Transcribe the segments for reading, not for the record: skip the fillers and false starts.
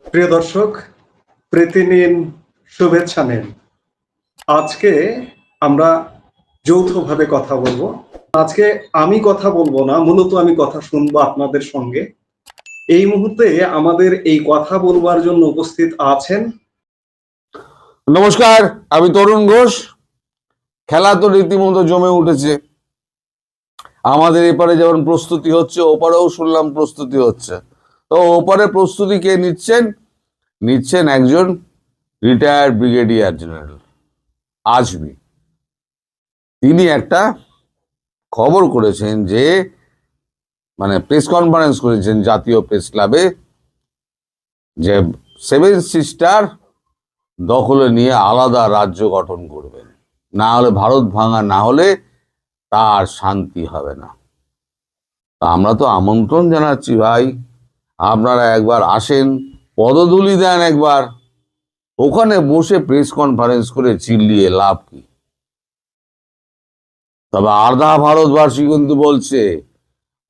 প্রিয় দর্শক, প্রীতি নিন, শুভেচ্ছা নিন। আজকে আমরা যৌথভাবে কথা বলবো। আজকে আমি কথা বলবো না, মূলত আমি কথা শুনবো আপনাদের সঙ্গে। এই মুহূর্তে আমাদের এই কথা বলবার জন্য উপস্থিত আছেন। নমস্কার, আমি তরুণ ঘোষ। খেলা তো রীতিমতো জমে উঠেছে। আমাদের এপারে যেমন প্রস্তুতি হচ্ছে, ওপারেও শুনলাম প্রস্তুতি হচ্ছে। তো ওপারে প্রস্তুতি কে নিচ্ছেন একজন রিটায়ার্ড ব্রিগেডিয়ার জেনারেল আজমি। তিনি একটা খবর করেছেন যে প্রেস কনফারেন্স করেছেন জাতীয় প্রেস ক্লাবে, যে সেভেন সিস্টার দখলে নিয়ে আলাদা রাজ্য গঠন করবেন, না হলে ভারত ভাঙা না হলে তার শান্তি হবে না। আমরা তো আমন্ত্রণ জানাচ্ছি ভাই, আপনারা একবার আসেন, পদধূলি দেন একবার। ওখানে বসে প্রেস কনফারেন্স করে চিল্লিয়ে লাভ কি? তবে আধা ভারতবাসী কিন্তু বলছে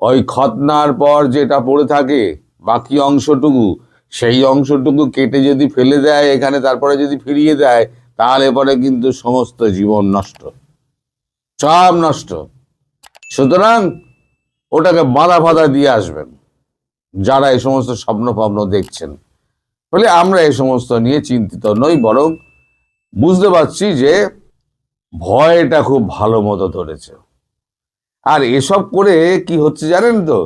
ওই খতনার পর যেটা পড়ে থাকে বাকি অংশটুকু, সেই অংশটুকু কেটে যদি ফেলে দেয় এখানে, তারপরে যদি ফিরিয়ে দেয়, তাহলে পরে কিন্তু সমস্ত জীবন নষ্ট, সব নষ্ট। সুতরাং ওটাকে বাধা ফাধা দিয়ে আসবেন যারা এই সমস্ত স্বপ্ন দেখছেন। ফলে আমরা এই সমস্ত নিয়ে চিন্তিত নই, বরং বুঝতে পারছি যে ভয়টা খুব ভালো মতো ধরেছে। আর এসব করে কি হচ্ছে জানেন তো,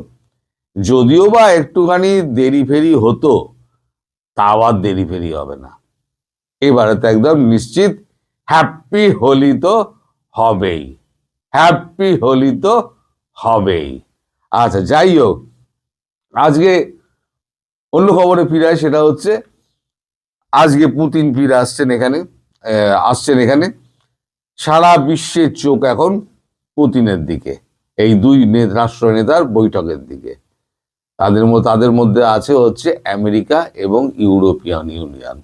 যদিও বা একটুখানি দেরি ফেরি হতো, তাও আর দেরি ফেরি হবে না। এবারে তো একদম নিশ্চিত হ্যাপি হোলি তো হবেই, হ্যাপি হোলি তো হবেই। আচ্ছা, যাই হোক, আজকে অন্য খবরে ফিরে, সেটা হচ্ছে আজকে পুতিন ফিরে আসছেন এখানে। সারা বিশ্বের চোখ এখন পুতিনের দিকে, এই দুই রাষ্ট্র নেতার বৈঠকের দিকে। তাদের মধ্যে আছে হচ্ছে আমেরিকা এবং ইউরোপিয়ান ইউনিয়ন।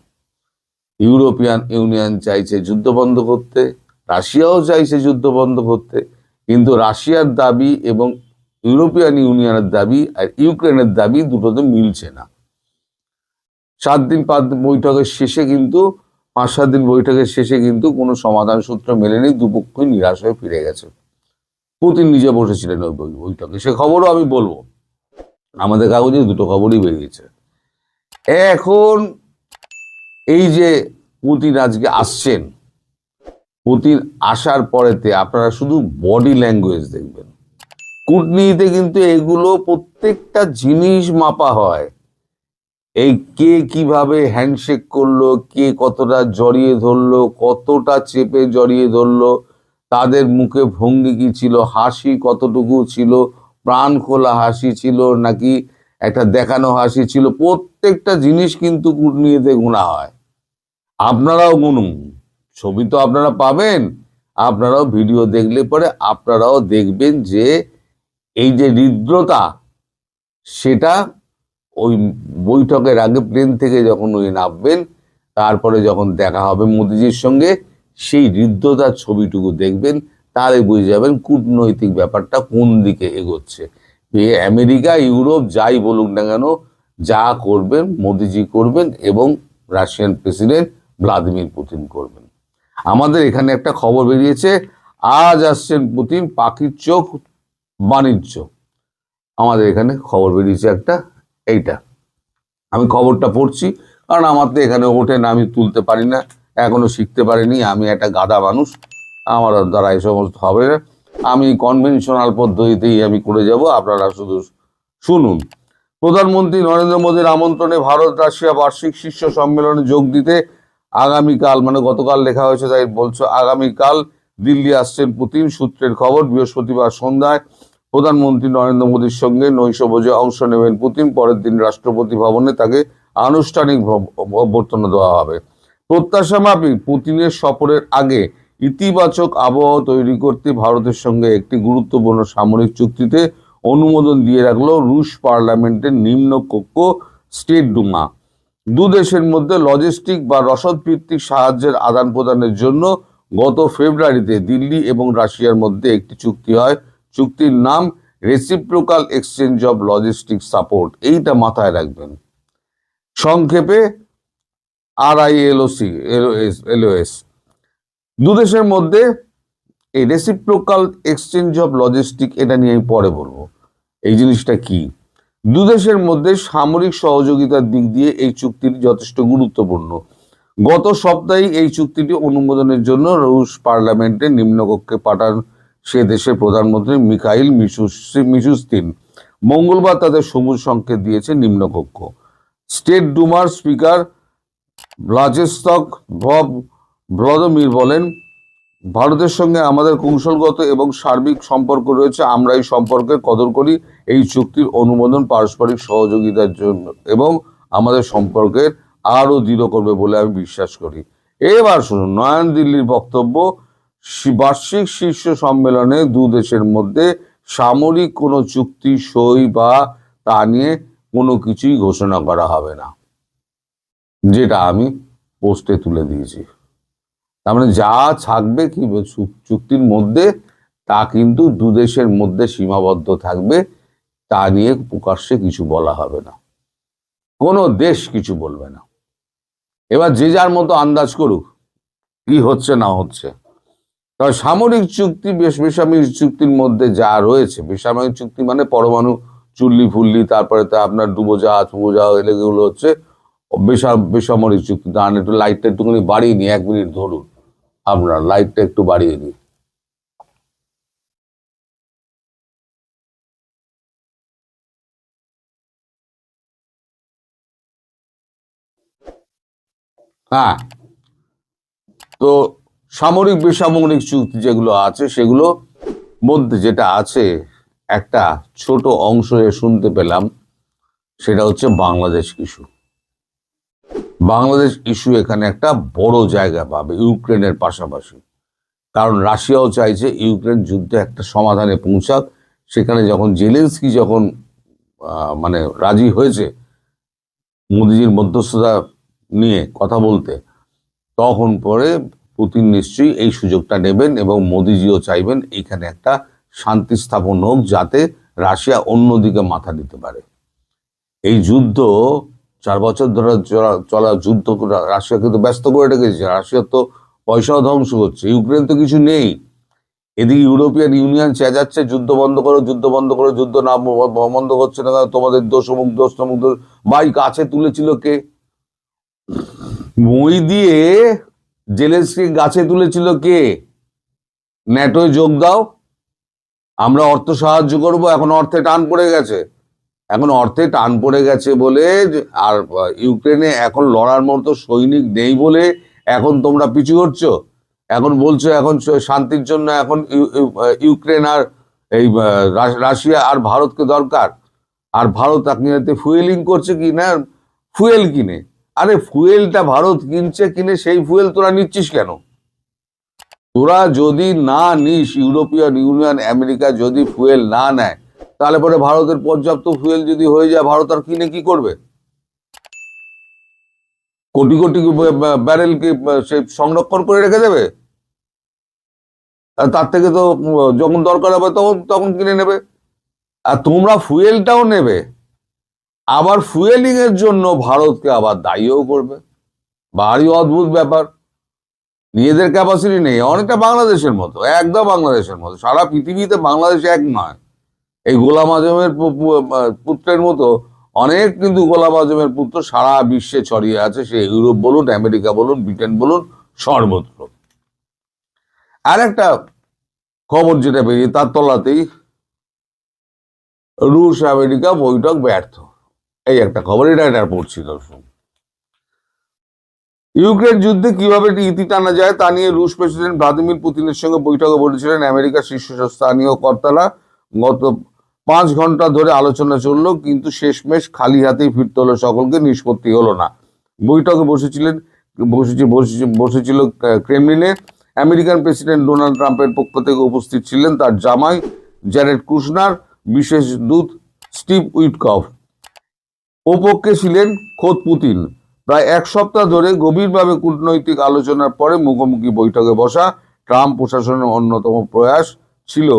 ইউরোপিয়ান ইউনিয়ন চাইছে যুদ্ধ বন্ধ করতে, রাশিয়াও চাইছে যুদ্ধ বন্ধ করতে, কিন্তু রাশিয়ার দাবি এবং ইউরোপিয়ান ইউনিয়নের দাবি আর ইউক্রেনের দাবি দুটোতে মিলছে না। 7 দিন বৈঠকের শেষে কিন্তু 5-7 দিন বৈঠকের শেষে কিন্তু কোনো সমাধান সূত্র মেলেনি, দুপক্ষই নিরাশ হয়ে ফিরে গেছে। পুতিন নিজে বসেছিলেন ওই বৈঠকে, সে খবরও আমি বলবো। আমাদের কাগজে দুটো খবরই বেরিয়েছে। এখন এই যে পুতিন আজকে আসছেন, পুতিন আসার পরেতে আপনারা শুধু বডি ল্যাঙ্গুয়েজ দেখবেন। কূটনীতিতে কিন্তু এগুলো প্রত্যেকটা জিনিস মাপা হয়। এই কে কিভাবে হ্যান্ডশেক করলো, কে কতটা জড়িয়ে ধরলো, কতটা চেপে জড়িয়ে ধরলো, তাদের মুখে ভঙ্গি কি ছিল, হাসি কতটুকু ছিল, প্রাণ খোলা হাসি ছিল নাকি একটা দেখানো হাসি ছিল, প্রত্যেকটা জিনিস কিন্তু কূটনীতিতে গোনা হয়। আপনারাও গুনুন, ছবি তো আপনারা পাবেন, আপনারাও ভিডিও দেখলে পরে আপনারাও দেখবেন যে এই যে হৃদ্রতা, সেটা ওই বৈঠকের আগে প্লেন থেকে যখন উনি নামবেন, তারপরে যখন দেখা হবে মোদিজির সঙ্গে, সেই হৃদ্রতার ছবিটুকু দেখবেন, তাহলে বুঝে যাবেন কূটনৈতিক ব্যাপারটা কোন দিকে এগোচ্ছে। আমেরিকা ইউরোপ যাই বলুক না কেন, যা করবেন মোদিজি করবেন এবং রাশিয়ান প্রেসিডেন্ট ভ্লাদিমির পুতিন করবেন। আমাদের এখানে একটা খবর বেরিয়েছে, আজ আসছেন পুতিন, পাখির চোখ বাণিজ্য। আমাদের এখানে খবর বেরিয়েছে একটা, এইটা আমি খবরটা পড়ছি, কারণ আমার তো এখানে ওঠে না, আমি তুলতে পারি না, এখনো শিখতে পারিনি, আমি একটা গাধা মানুষ, আমার দ্বারা এই সমস্ত হবে না। আমি কনভেনশনাল পদ্ধতিতেই আমি করে যাব, আপনারা শুধু শুনুন। প্রধানমন্ত্রী নরেন্দ্র মোদীর আমন্ত্রণে ভারত রাশিয়া বার্ষিক শীর্ষ সম্মেলনে যোগ দিতে আগামীকাল, গতকাল লেখা হয়েছে তাই বলছো, আগামীকাল দিল্লি আসছেন পুতিন। সূত্রের খবর, বৃহস্পতিবার সন্ধ্যায় প্রধানমন্ত্রী নরেন্দ্র মোদীর সঙ্গে নৈশভোজে অংশ নেবেন পুতিন। পরের দিন রাষ্ট্রপতি ভবনে তাকে আনুষ্ঠানিক অভ্যর্থনা দেওয়া হবে। প্রত্যাশা মাফিক পুতিনের সফরের আগে ইতিবাচক আবহাওয়া তৈরি করতে ভারতের সঙ্গে একটি গুরুত্বপূর্ণ সামরিক চুক্তিতে অনুমোদন দিয়ে রাখলো রুশ পার্লামেন্টের নিম্নকক্ষ স্টেট ডুমা। দু দেশের মধ্যে লজিস্টিক বা রসদ ভিত্তিক সাহায্যের আদান প্রদানের জন্য গত ফেব্রুয়ারিতে দিল্লি এবং রাশিয়ার মধ্যে একটি চুক্তি হয়। চুক্তির নাম reciprocal exchange of logistic support. এইটা মাথায় রাখবেন। সংক্ষেপে RILOC LOS। দুদেশের মধ্যে এই রেসিপ্রোকাল এক্সচেঞ্জ অফ লজিস্টিক, এটা নিয়ে আমি পরে বলবো এই জিনিসটা কি। দুদেশের মধ্যে সামরিক সহযোগিতার দিক দিয়ে এই চুক্তিটি যথেষ্ট গুরুত্বপূর্ণ। গত সপ্তাহে এই চুক্তিটি অনুমোদনের জন্য রুশ পার্লামেন্টে নিম্নকক্ষে পাঠান সে দেশের প্রধানমন্ত্রী মিখাইল মিশুস্তিন। মঙ্গলবার তাদের সবুজ সংকেত দিয়েছে নিম্নকক্ষ। স্টেট ডুমার স্পিকার ভ্লাদিস্লাভ ভ্লাদিমির বলেন, ভারতের সঙ্গে আমাদের কৌশলগত এবং সার্বিক সম্পর্ক রয়েছে, আমরা এই সম্পর্কের কদর করি। এই চুক্তির অনুমোদন পারস্পরিক সহযোগিতার জন্য এবং আমাদের সম্পর্কের আরো দৃঢ় করবে বলে আমি বিশ্বাস করি। এবার শুনুন নয়াদিল্লির বক্তব্য। বার্ষিক শীর্ষ সম্মেলনে দু দেশের মধ্যে সামরিক কোনো চুক্তি সই বা তা নিয়ে কোনো কিছুই ঘোষণা করা হবে না, যেটা আমি পোস্টে তুলে দিয়েছি। তার মানে যা থাকবে কি চুক্তির মধ্যে তা কিন্তু দু দেশের মধ্যে সীমাবদ্ধ থাকবে, তা নিয়ে প্রকাশ্যে কিছু বলা হবে না, কোনো দেশ কিছু বলবে না। এবার যে যার মতো আন্দাজ করুক কি হচ্ছে না হচ্ছে। তবে সামরিক চুক্তি বেসামরিক চুক্তির মধ্যে যা রয়েছে, বেসামরিক চুক্তি মানে পরমাণু চুল্লি ফুল্লি, তারপরে তো আপনার ডুবোজাহাজ এগুলো হচ্ছে বেসামরিক চুক্তি। দাঁড়ান একটু লাইটটা একটুখানি বাড়িয়ে নি, 1 মিনিট ধরুন, আপনার লাইটটা একটু বাড়িয়ে নি। হ্যাঁ, তো সামরিক বেসামরিক চুক্তি যেগুলো আছে সেগুলো মধ্যে যেটা আছে একটা ছোট অংশ শুনতে পেলাম, সেটা হচ্ছে বাংলাদেশ ইস্যু। বাংলাদেশ ইস্যু এখানে একটা বড় জায়গা পাবে ইউক্রেনের পাশাপাশি, কারণ রাশিয়াও চাইছে ইউক্রেন যুদ্ধে একটা সমাধানে পৌঁছাক। সেখানে যখন জেলেনস্কি যখন মানে রাজি হয়েছে মোদিজির মধ্যস্থতা নিয়ে কথা বলতে, তখন পরে পুতিন নিশ্চয়ই এই সুযোগটা নেবেন এবং মোদিজিও চাইবেন এখানে একটা শান্তি স্থাপন হোক, যাতে রাশিয়া অন্যদিকে মাথা দিতে পারে। এই যুদ্ধ 4 বছর ধরে চলা যুদ্ধ রাশিয়া কিন্তু ব্যস্ত করে রেখেছে। রাশিয়ার তো পয়সাও ধ্বংস হচ্ছে, ইউক্রেন তো কিছু নেই। এদিকে ইউরোপিয়ান ইউনিয়ন চেঁচাচ্ছে যুদ্ধ বন্ধ করো, যুদ্ধ বন্ধ করো, যুদ্ধ না বন্ধ করছে না, তোমাদের দোষ অমুক দোষ তমুক দোষ। ভাই কাছে তুলেছিল কে? মই দিয়ে জেলেনস্কি গাছে তুলেছিল কে? ন্যাটোয় যোগ দাও, আমরা অর্থ সাহায্য করব। এখন অর্থে টান পড়ে গেছে, বলে আর ইউক্রেনে এখন লড়ার মতো সৈনিক নেই বলে এখন তোমরা পিছু হচ্ছো। এখন বলছো এখন শান্তির জন্য এখন ইউক্রেন আর এই রাশিয়া আর ভারতকে দরকার। আর ভারত আপনি ফুয়েলিং করছে কি না, ফুয়েল কিনে। আরে ফুয়েলটা ভারত কিনে সেই ফুয়েল তোরা নিচ্ছিস কেন? তোরা যদি না নিস, ইউরোপিয়ান ইউনিয়ন আমেরিকা যদি ফুয়েল না নেয়, তাহলে পরে ভারতের পর্যাপ্ত ফুয়েল যদি হয়ে যায়, ভারত আর কিনে কি করবে? কোটি কোটি ব্যারেল কি সে সংরক্ষণ করে রেখে দেবে? তার থেকে তো যখন দরকার হবে তখন কিনে নেবে। আর তোমরা ফুয়েলটাও নেবে, আবার ফুয়েলিং এর জন্য ভারতকে আবার দায়ীও করবে। ভারী অদ্ভুত ব্যাপার। নিজেদের ক্যাপাসিটি নেই, অনেকটা বাংলাদেশের মতো, একদম বাংলাদেশের মতো। সারা পৃথিবীতে বাংলাদেশ এক নয়। এই গোলাম আজমের পুত্রের মতো অনেক কিন্তু গোলাম আজমের পুত্র সারা বিশ্বে ছড়িয়ে আছে, সে ইউরোপ বলুন, আমেরিকা বলুন, ব্রিটেন বলুন, সর্বত্র। আর একটা খবর যেটা বেরিয়ে তার তলাতেই রুশ আমেরিকা বৈঠক ব্যর্থ, এই একটা খবর, এটা পড়ছি দর্শক। ইউক্রেন যুদ্ধে কিভাবে ইতি টানা যায় তা নিয়ে রুশ প্রেসিডেন্ট ভ্লাদিমির পুতিনের সঙ্গে বৈঠকে বলেছিলেন আমেরিকার শীর্ষস্থানীয় কর্তারা। গত 5 ঘন্টা ধরে আলোচনা চললো, কিন্তু শেষমেশ খালি হাতেই ফিরতে হলো সকলকে, নিষ্পত্তি হলো না। বৈঠকে বসেছিল ক্রেমলিনে আমেরিকান প্রেসিডেন্ট ডোনাল্ড ট্রাম্পের পক্ষ থেকে উপস্থিত ছিলেন তার জামাই জ্যারেড কুশনার, বিশেষ দূত স্টিভ উইটকফ। ওপক্ষে ছিলেন খোদ পুতিন। প্রায় 1 সপ্তাহ ধরে গভীরভাবে কূটনৈতিক আলোচনার পরে মুখোমুখি বৈঠকে বসা ট্রাম্প প্রশাসনের অন্যতম প্রয়াস ছিল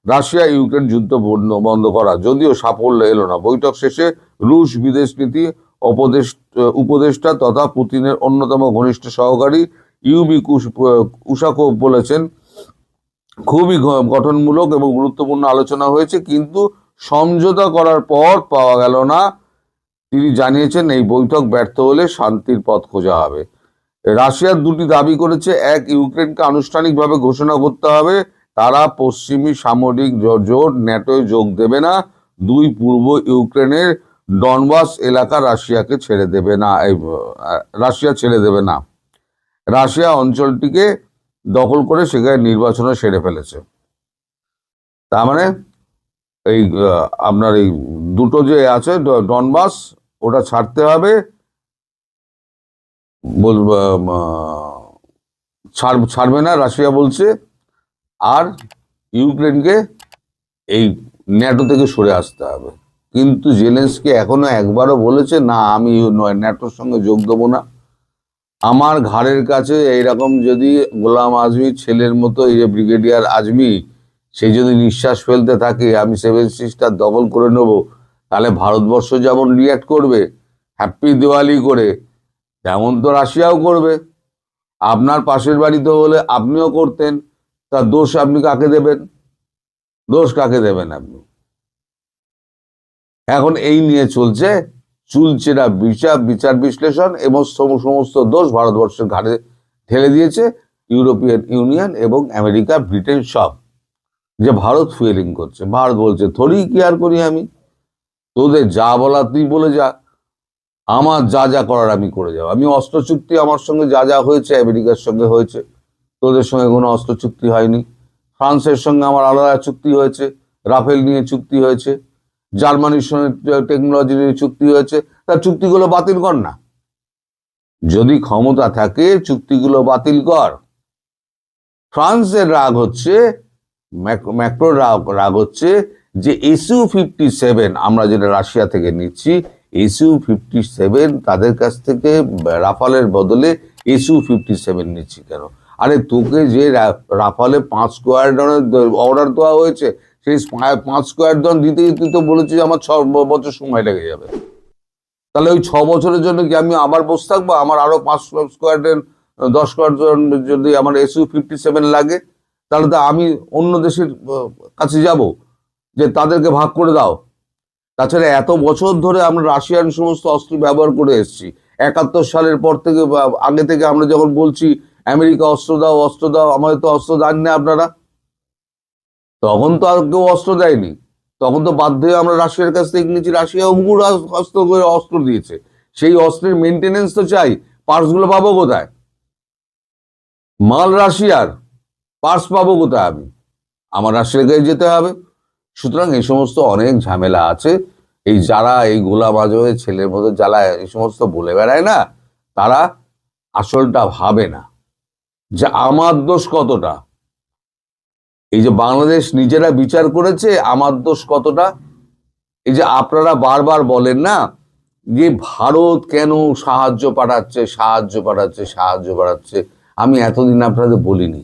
রাশিয়া ইউক্রেন যুদ্ধ বন্ধ করা, যদিও সাফল্য এলো না। বৈঠক শেষে রুশ বিদেশ নীতি উপদেষ্টা তথা পুতিনের অন্যতম ঘনিষ্ঠ সহকারী ইউবি উশাকোভ বলেছেন, খুবই গঠনমূলক এবং গুরুত্বপূর্ণ আলোচনা হয়েছে, কিন্তু সমঝোতা করার পর পাওয়া গেল না। তিনি জানিয়েছেন, এই বৈঠক ব্যর্থ হলে শান্তির পথ খোঁজা হবে। রাশিয়ার দুটি দাবি করেছে, এক, ইউক্রেনকে আনুষ্ঠানিকভাবে ঘোষণা করতে হবে তারা পশ্চিমী সামরিক জোট ন্যাটোয় যোগ দেবে না। দুই, পূর্ব ইউক্রেনের ডনবাস এলাকা রাশিয়াকে ছেড়ে দেবে না, রাশিয়া ছেড়ে দেবে না। রাশিয়া অঞ্চলটিকে দখল করে সেখানে নির্বাচনও সেরে ফেলেছে। তার মানে এই আপনার এই দুটো যে আছে ডনবাস, ওটা ছাড়তে হবে, ছাড়বে না রাশিয়া বলছে। আর ইউক্রেনকে এই ন্যাটো থেকে সরে আসতে হবে। কিন্তু জেলেনস্কি এখনো একবারও বলেছে না, আমি ন্যাটোর সঙ্গে যোগ দেবো না। আমার ঘাড়ের কাছে এইরকম যদি গোলাম আজমি ছেলের মতো, এই যে ব্রিগেডিয়ার আজমি, সে যদি নিঃশ্বাস ফেলতে থাকে আমি 7 সিস্টার দখল করে নেব, তাহলে ভারতবর্ষ যেমন রিয়াক্ট করবে হ্যাপি দিওয়ালি করে, তেমন তো রাশিয়াও করবে। আপনার পাশের বাড়িতে হলে আপনিও করতেন, তার দোষ আপনি কাকে দেবেন? দোষ কাকে দেবেন আপনি? এখন এই নিয়ে চলছে চুলচেরা বিচার বিশ্লেষণ, এবং সমস্ত দোষ ভারতবর্ষের ঘাড়ে ঠেলে দিয়েছে ইউরোপিয়ান ইউনিয়ন এবং আমেরিকা, ব্রিটেন সব, যে ভারত ফুয়েলিং করছে। ভারত বলছে থোড়ি কেয়ার করি আমি, তোদের যা বলা তুই বলে যা, আমার যা যা করার আমি করে যাবো। আমি অস্ত্র চুক্তি আমার সঙ্গে যা যা হয়েছে আমেরিকার সঙ্গে হয়েছে, তোদের সঙ্গে কোনো অস্ত্র চুক্তি হয়নি। ফ্রান্সের সঙ্গে আমার আলাদা চুক্তি হয়েছে, রাফেল নিয়ে চুক্তি হয়েছে, জার্মানির সঙ্গে টেকনোলজি নিয়ে চুক্তি হয়েছে। তার চুক্তিগুলো বাতিল কর না, যদি ক্ষমতা থাকে চুক্তিগুলো বাতিল কর। ফ্রান্সের রাগ হচ্ছে, ম্যাক্রোর রাগ হচ্ছে যে SU-57 আমরা যেটা রাশিয়া থেকে নিচ্ছি, SU-57 তাদের কাছ থেকে রাফালের বদলে SU-57 নিচ্ছি কেন? আরে তোকে যে রাফালে 5 স্কোয়াড্রনের অর্ডার দেওয়া হয়েছে, সেই 5 স্কোয়াড্রন দিতে দিতে তো বলেছে যে আমার 6 বছর সময় লেগে যাবে। তাহলে ওই 6 বছরের জন্য কি আমি আবার বসে থাকবো? আমার আরো 5 স্কোয়াড্রন 10 স্কোয়াড্রন যদি আমার SU-57 লাগে, তাহলে তো আমি অন্য দেশের কাছে যাব যে তাদেরকে ভাগ করে দাও। তাছাড়া এত বছর ধরে আমরা রাশিয়ান সমস্ত অস্ত্র ব্যবহার করে এসেছি। 71 সালের পর থেকে আগে থেকে আমরা যখন বলছি আমেরিকা অস্ত্র দাও অস্ত্র দাও, আমাদের তো অস্ত্র দেন না আপনারা। তখন তো আর কেউ অস্ত্র দেয়নি, তখন তো বাধ্য হয়ে আমরা রাশিয়ার কাছ থেকে নিয়েছি। রাশিয়া হুবুর অস্ত্র দিয়েছে, সেই অস্ত্রের মেনটেনেন্স তো চাই। পার্টস গুলো পাবো কোথায়? মাল রাশিয়ার, পার্টস পাবো কোথায়? আমার রাশিয়ার কাছে যেতে হবে। সুতরাং এই সমস্ত অনেক ঝামেলা আছে। এই যারা এই গোলাম আজমের ছেলের মতো যারা এই সমস্ত বলে বেড়ায় না, তারা আসলটা ভাবে না যে আমার দোষ কতটা। এই যে বাংলাদেশ নিজেরা বিচার করেছে আমার দোষ কতটা। এই যে আপনারা বারবার বলেন না যে ভারত কেন সাহায্য পাঠাচ্ছে, আমি এতদিন আপনাদের বলিনি,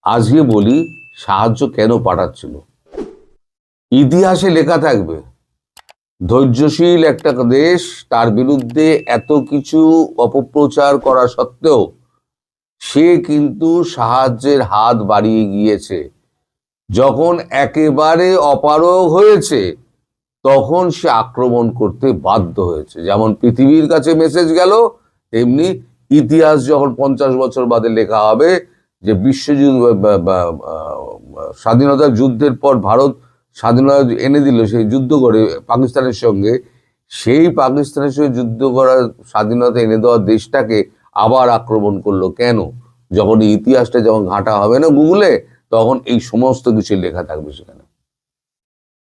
আজকে বলি সাহায্য কেন পাঠাচ্ছিল। ইতিহাসে লেখা থাকবে, ধৈর্যশীল একটা দেশ, তার বিরুদ্ধে এত কিছু অপপ্রচার করা সত্ত্বেও সে কিন্তু সাহায্যের হাত বাড়িয়ে গিয়েছে। যখন একেবারে অপারগ হয়েছে তখন সে আক্রমণ করতে বাধ্য হয়েছে। যেমন পৃথিবীর কাছে মেসেজ গেল, তেমনি ইতিহাস যখন 50 বছর বাদে লেখা হবে যে বিশ্বযুদ্ধ স্বাধীনতার যুদ্ধের পর ভারত স্বাধীনতা এনে দিল, সেই যুদ্ধ করে পাকিস্তানের সঙ্গে, সেই পাকিস্তানের সঙ্গে যুদ্ধ করার স্বাধীনতা এনে দেওয়া দেশটাকে আবার আক্রমণ করলো কেন? যখন ইতিহাসটা যখন ঘাঁটা হবে না গুগলে, তখন এই সমস্ত কিছু লেখা থাকবে সেখানে।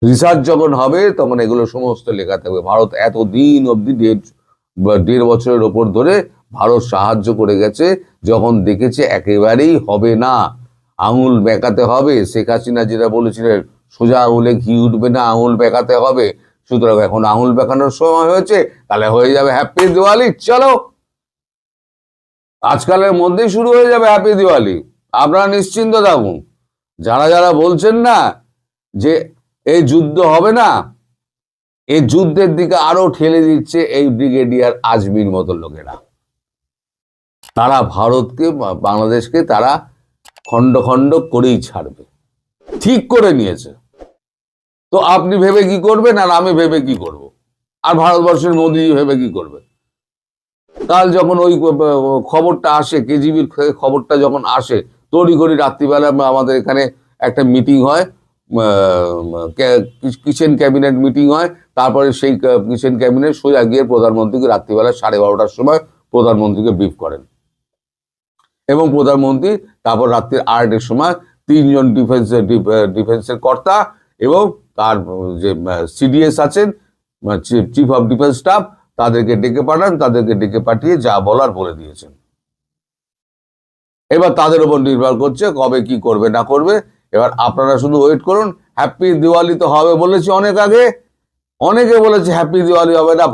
রিসার্চ যখন হবে তখন এগুলো সমস্ত লেখা থাকবে। ভারত এতদিন অব্দি 1.5 বছরের ওপর ধরে ভারত সাহায্য করে গেছে, যখন দেখেছে একেবারেই হবে না, আঙুল বেঁকাতে হবে। শেখ হাসিনা যেটা বলেছিলেন, সোজা আঙুলে ঘি উঠবে না, আঙুল বেঁকাতে হবে। সুতরাং এখন আঙুল বেঁকানোর সময় হয়েছে, তাহলে হয়ে যাবে হ্যাপি দিওয়ালি। চলো, আজকালের মধ্যেই শুরু হয়ে যাবে হ্যাপি দিওয়ালি, আপনারা নিশ্চিন্ত থাকুন। যারা যারা বলছেন না যে এই যুদ্ধ হবে না, এই যুদ্ধের দিকে আরো ঠেলে দিচ্ছে এই ব্রিগেডিয়ার আজমির মতো লোকেরা। তারা ভারতকে বাংলাদেশকে তারা খণ্ড খণ্ড করেই ছাড়বে, ঠিক করে নিয়েছে। তো আপনি ভেবে কি করবেন আর আমি ভেবে কি করব, আর ভারতবর্ষের মোদী ভেবে কি করবে? কাল যখন ওই খবরটা আসে, কেজিবির খবরটা যখন আসে, তড়ি ঘড়ি রাত্রিবেলা আমাদের এখানে একটা মিটিং হয়, কিচেন ক্যাবিনেট মিটিং হয়। তারপরে সেই কিচেন ক্যাবিনেট সোজা গিয়ে প্রধানমন্ত্রীকে রাত্রিবেলা 12:30টার সময় প্রধানমন্ত্রীকে ব্রিফ করেন, এবং প্রধানমন্ত্রী তারপর রাত্রির 8টার সময় 3জন ডিফেন্সের কর্তা এবং তার যে সিডিএস আছেন, চিফ অফ ডিফেন্স স্টাফ, তাদেরকে ডেকে পাঠান। তাদেরকে ডেকে পাঠিয়ে যা বলার বলে দিয়েছেন। এবার তাদের উপর নির্ভর করছে কবে কি করবে না করবে। এবার আপনারা শুধু ওয়েট করুন। হ্যাপি দিওয়ালি তো হবে বলেছি অনেক আগে, অনেকে বলেছে হ্যাপি দিওয়ালি হবে না,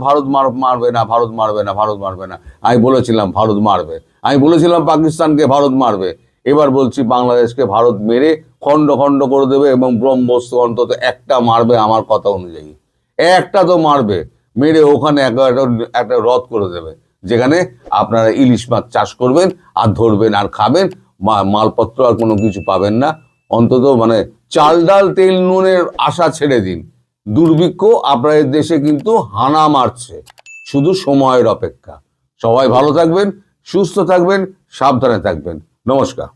ভারত মারবে না, ভারত মারবে না, ভারত মারবে না। আমি বলেছিলাম ভারত মারবে, আমি বলেছিলাম পাকিস্তানকে ভারত মারবে। এবার বলছি বাংলাদেশকে ভারত মেরে খণ্ড খণ্ড করে দেবে, এবং ব্রহ্মস্ত্র অন্তত একটা মারবে আমার কথা অনুযায়ী, একটা তো মারবে, মেরে ওখানে একটা হ্রদ করে দেবে, যেখানে আপনারা ইলিশ মাছ চাষ করবেন আর ধরবেন আর খাবেন, মালপত্র আর কোনো কিছু পাবেন না। অন্তত মানে চাল ডাল তেল নুনের আশা ছেড়ে দিন। দুর্ভিক্ষ আপনাদের দেশে কিন্তু হানা মারছে, শুধু সময়ের অপেক্ষা। সবাই ভালো থাকবেন, সুস্থ থাকবেন, সাবধানে থাকবেন। নমস্কার।